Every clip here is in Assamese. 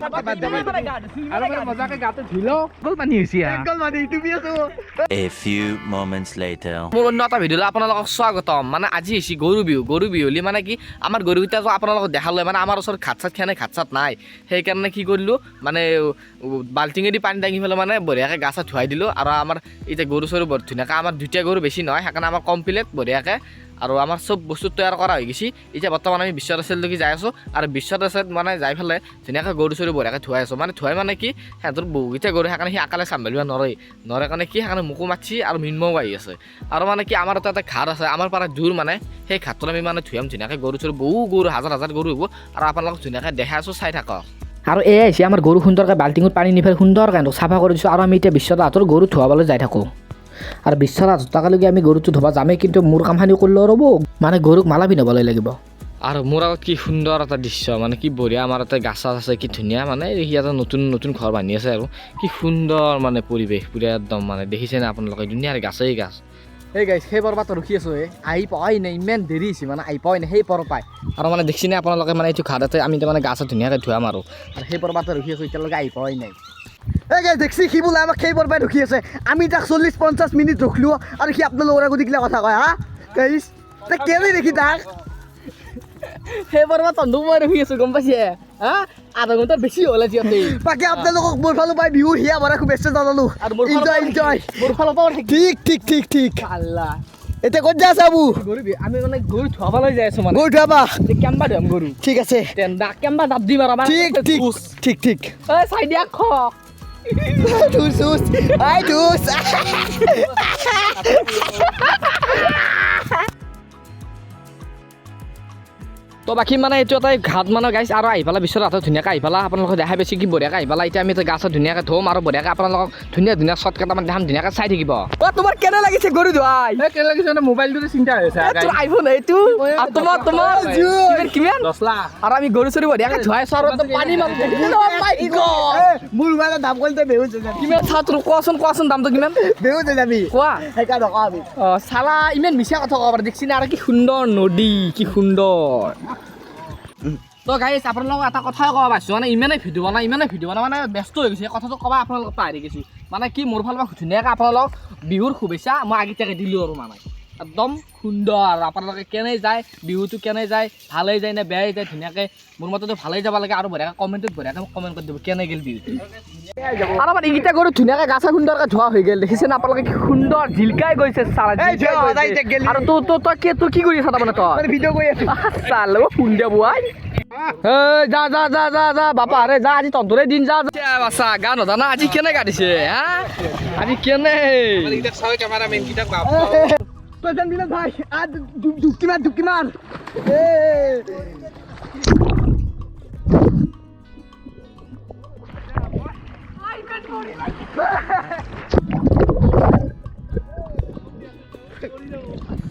A few moments later. মোৰ অন্য এটা ভিডিঅ'লৈ আপোনালোকক স্বাগতম। মানে আজি হৈছে গৰু বিহু বুলি মানে কি আমাৰ গৰুকেইটা আপোনালোকক দেখালে মানে আমাৰ ওচৰত ঘাট চাট নাই, সেইকাৰণে কি কৰিলোঁ মানে বাল্টিঙেদি পানী দাঙি পেলাই মানে বঢ়িয়াকৈ গা চা ধুৱাই দিলোঁ। আৰু আমাৰ এতিয়া গৰু চৰু বৰ ধুনীয়াকৈ আমাৰ দুটা গৰু বেছি নহয়, সেইকাৰণে আমাৰ কমপ্লিট বঢ়িয়াকৈ আৰু আমাৰ চব বস্তু তৈয়াৰ কৰা হৈ গৈছে। এতিয়া বৰ্তমান আমি বিশ্বনাথলৈকে যাই আছোঁ আৰু বিশ্বনাথত মানে যাই পেলাই ধুনীয়াকৈ গৰু চৰু বঢ়িয়াকৈ ধুৱাই আছোঁ। মানে ধুৱাই মানে কি সিহঁতৰ বহুকেইটা গৰু সেইকাৰণে সি আকালে চম্ভালিব নৰে কাৰণে কি সেইকাৰণে মোকো মাতিছে আৰু মিনমও আহি আছে। আৰু মানে কি আমাৰ এটা ঘাট আছে আমাৰ পৰা দূৰ, মানে সেই ঘাটটোত আমি মানে ধুৱাম ধুনীয়াকৈ গৰু চৰু বহু গৰু হাজাৰ গৰু হ'ব আৰু আপোনালোকক ধুনীয়াকৈ দেখাই আছোঁ, চাই থাকক। আৰু এই আহিছে আমাৰ গৰু সুন্দৰকৈ বাল্টিঙত পানী নি পেলাই সুন্দৰকৈ চাফা কৰি দিছোঁ। আৰু আমি এতিয়া বিশ্বনাথৰ গৰু ধুৱাবলৈ যাই থাকোঁ। আৰু বিশ্বনাথ টকালৈকে আমি গৰুটো ধুব যামেই, কিন্তু মোৰ কামখিনি কৰিলেও ৰ'ব, মানে গৰুক মালা পিন্ধাবলৈ লাগিব। আৰু মোৰ আগত কি সুন্দৰ এটা দৃশ্য, মানে কি বঢ়িয়া আমাৰ এটা গাছ আছে, কি ধুনীয়া মানে এটা নতুন ঘৰ বান্ধি আছে আৰু কি সুন্দৰ মানে পৰিৱেশ পুৰা একদম মানে দেখিছেনে আপোনালোকে, ধুনীয়া গাছেই গাছ। সেই গাইছ সেই পৰপাত ৰখি আছোঁ, আহি পোৱাই নাই, ইমান দেৰি হৈছে মানে আহি পোৱাই নাই সেই পৰপাই। আৰু মানে দেখিছেনে আপোনালোকে মানে এইটো ঘাটতে আমি তাৰমানে গাছত ধুনীয়াকৈ ধুৱাম আৰু সেই পৰপাতে ৰখি আছোঁ, এতিয়ালৈকে আহি পোৱাই নাই। এই গাইছ দেখছি সি বোলে আমাক সেই পৰপাই ৰখি আছে, আমি তাক 40-50 মিনিট ৰখিলোঁ আৰু সি আপোনালোকৰ আগত দিলে কথা কয়। হা গাইছ তাক কেলে দেখি তাক সেই পৰপাত মই ৰখি আছোঁ, গম পাইছে? হা আধা ঘণ্টাৰ বেছি হ'ল আজিতে। বাকী আপোনালোকক মোৰ ফালৰ পৰা বিহু হিয়া ভৰা শুভেচ্ছা জনালোঁ। আৰু এনজয় মোৰ ফালৰ পৰা ঠিক আল্লাহ। এতিয়া ক'ত যা চাবু গৰু আমি মানে গৰু ধুৱাবলৈ যাই আছোঁ, মানে গৰু ধুৱাবা। কেম্বা ধুৱাম গৰু, ঠিক আছে কেম্বা দাব দিম আৰু ঠিক চাই দিয়া খ ধুচ আই ধুচ। তো বাকী মানে এইটো এটা ঘাট মানে গাইছ, আৰু আহি পেলাই বিশ্বনাথ ধুনীয়াকৈ আহি পেলাই আপোনালোকে দেখাই পাইছে কি বঢ়িয়াকৈ আহি পেলাই। এতিয়া আমি গা চা ধুনীয়াকৈ ধুম আৰু বঢ়িয়াকৈ আপোনালোকক ধুনীয়া শ্বট কেইটামান দেখাম, ধুনীয়াকৈ চাই থাকিব। তোমাৰ কেনে লাগিছে গৰু ধুৱাই? কেনে লাগিছে মানে মোবাইলটোতে চিন্তা হৈছে আইফোন এইটো তোমাৰ কিমান 10 লাখ। আৰু আমি গৰু চৰু বঢ়িয়াকৈ ধুৱাই আছোঁ আৰু পানী মোৰ মোবাইলৰ দাম কৰিলে বেহুচ হৈ যাবি। কিমান চাওঁ তোৰ কোৱাচোন দামটো কিমান? বেহুচ হৈ যাবি কোৱা সেইকাৰণে নকওঁ আমি। চালা ইমান মিছা কথা ক'ব পাৰে, দেখিছেনে? আৰু কি সুন্দৰ নদী, কি সুন্দৰ। তো গাইছ আপোনালোকক এটা কথাই ক'ব পাইছোঁ, মানে ইমানেই ভিডিঅ' বনাই মানে ব্যস্ত হৈ গৈছে, কথাটো ক'বা আপোনালোকক পাহৰি গৈছোঁ। মানে কি মোৰ ফালৰ পৰা ধুনীয়াকৈ আপোনালোকক বিহুৰ শুভেচ্ছা মই আগতীয়াকৈ দিলোঁ আৰু মানে একদম সুন্দৰ। আৰু আপোনালোকে কেনে যায়, বিহুটো কেনে যায়, ভালেই যায় নে বেয়াই যায়, ধুনীয়াকৈ মোৰ মতেতো ভালেই যাব লাগে। আৰু বঢ়িয়াকৈ কমেণ্টত কমেণ্ট কৰি দিব কেনে গ'ল বিহুটো। আৰু আমাৰ এইকেইটা গৰু ধুনীয়াকৈ গা চা সুন্দৰকৈ ধোৱা হৈ গ'ল, দেখিছেনে আপোনালোকে কি সুন্দৰ জিলকাই গৈছে চালা। আৰু তই কি কৰি আছা তাৰমানে? তই ভিডিঅ' কৰি আছোঁ চাল সুন্দৰ বুৱাই যা বাপা আৰে যা, আজি তন্তৰে দিন যা বাছা। গা নজানা আজি কেনে গা দিছে? হা আজি কেনে বিনোদ ভাই ডুবকি মাৰ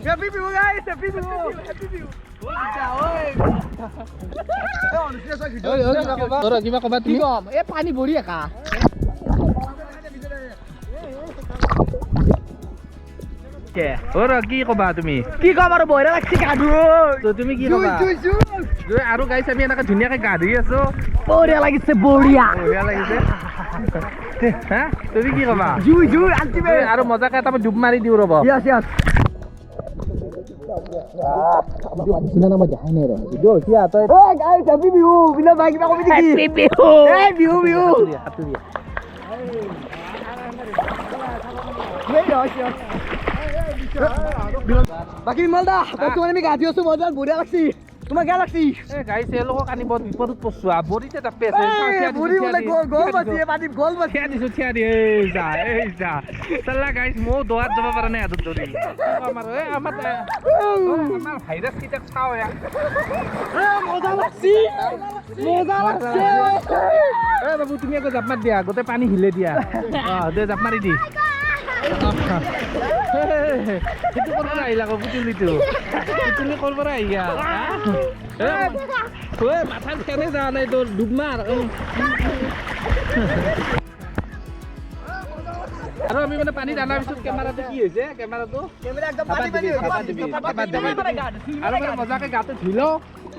Happy Bihu guys, happy Bihu. কিবা কবা তুমি? এই পানী ভৰি একা কি কবা তুমি? কি কম আৰু বহিৰা লাগছি গাধু। তুমি কি কবা? আৰু গাইছ আমি এনেকৈ ধুনীয়াকৈ গা ধুই আছো, বঢ়িয়া লাগিছে বঢ়িয়া লাগিছে। হা তুমি কি কবা? জুই আল্টিমেট আৰু মজাকে এটা ডুব মাৰি দিওঁ ৰ'ব। ইয়াস Happy Bihu. Biনোদ ভাই কিবা কবি নেকি? বিহু বাকী বিমল দা বৰ্তমান আমি গা ধুই আছোঁ, মজা বঢ়িয়া লাগছি। তোমাৰ কেনে লাগছি? গাইছ এওঁলোকক আনি বৰ বিপদত পৰিছো, বৰিতে তাপে গ'ল থিয়া দি চালা গাইছ ময়ো দোৱাত যাব পৰা নাই হাতত ধৰি। আমাৰ ভাইৰাছ কেইটাক চাওঁ মজা লাগছি বাবু তুমি আকৌ জাপ মাৰি দিয়া, গোটেই পানী হিলে দিয়া। দে জাপ মাৰি দি। সেইটো ক'ৰ পৰা আহিলা আকৌ পুতুলিটো ক'ৰ পৰা আহি গ'ল? মাথাত কেনে যোৱা নাই তোৰ, ডুব মাৰ। আৰু আমি মানে পানীত অনাৰ পিছত কেমেৰাটো কি হৈছে, কেমেৰাটো আৰু মানে মজাকৈ গাটো ধুই লওঁ,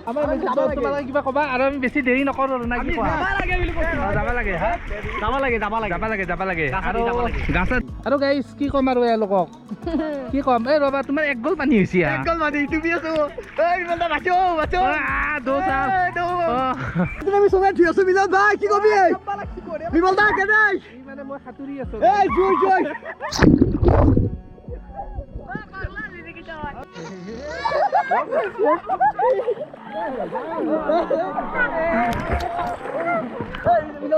আমাৰ তোমালোকে কিবা ক'বা আৰু আমি বেছি দেৰি নকৰোঁ আৰু না কি কোৱা যাব লাগে হা যাব লাগে আৰু গাছত আৰু গাইছ কি ক'ম আৰু এওঁলোকক কি ক'ম এই ৰ'বা তোমাৰ এক গল পানী হৈছে আমি চবে ধুই আছো মিলন ভাই কি কবি বিমল দা কেনে মানে মই সাঁতুৰি আছো এই জুই জুই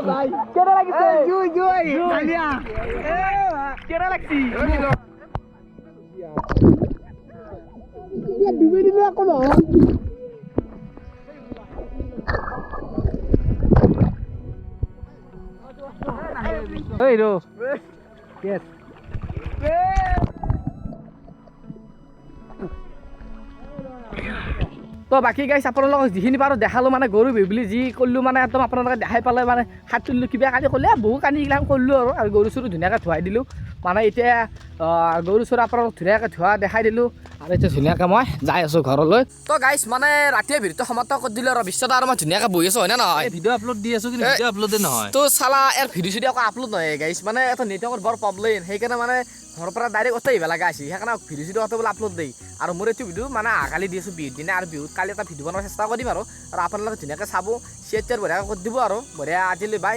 ভাই কেনে লাগিছে জুই জুই ডালিয়া কেনে লাগছি ডুবে দিলে আকৌ নহয় ঐ ৰ yes তো বাকী গাইছ আপোনালোকক যিখিনি পাৰোঁ দেখালোঁ মানে গৰু বিহু বুলি যি কৰিলোঁ মানে একদম আপোনালোকে দেখাই পালে মানে হাত তুলিলোঁ কিবা কানি ক'লে বহু কানি এইগিলাখন কৰিলোঁ আৰু গৰু চৰু ধুনীয়াকৈ ধুৱাই দিলোঁ মানে এতিয়া গৰু চৰু আপোনালোকক ধুনীয়াকৈ ধোৱা দেখাই দিলোঁ আৰু এতিয়া ধুনীয়াকৈ মই যাই আছোঁ ঘৰলৈ তো গাইছ মানে ৰাতিয়ে ভিডিঅ'টো সমাপ্ত কৰি দিলোঁ আৰু বিশ্বত আৰু মই ধুনীয়াকৈ বহি আছোঁ হয়নে নহয় ভিডিঅ' আপলোড দি আছোঁ কিন্তু ভিডিঅ' আপলোডে নহয় তো চালা ইয়াৰ ভিডিঅ' চিডিঅ' আকৌ আপলোড নহয় গাইছ মানে এটা নেটৱৰ্কৰ বৰ প্ৰব্লেম সেইকাৰণে মানে ঘৰৰ পৰা ডাইৰেক্ট ওলাই আহিব লগা আছে সেইকাৰণে ভিডিঅ' চিডিঅ' অত বোলে আপলোড দেই আৰু মোৰ এইটো ভিডিঅ' মানে কালি দি আছোঁ বিহুৰ দিনা আৰু বিহুত কালি এটা ভিডিঅ' বনোৱাৰ চেষ্টা কৰিম আৰু আপোনালোকে ধুনীয়াকৈ চাব শ্বেয়াৰ বঢ়িয়াকৈ কৰি দিব আৰু বঢ়িয়া আজিলৈ বাই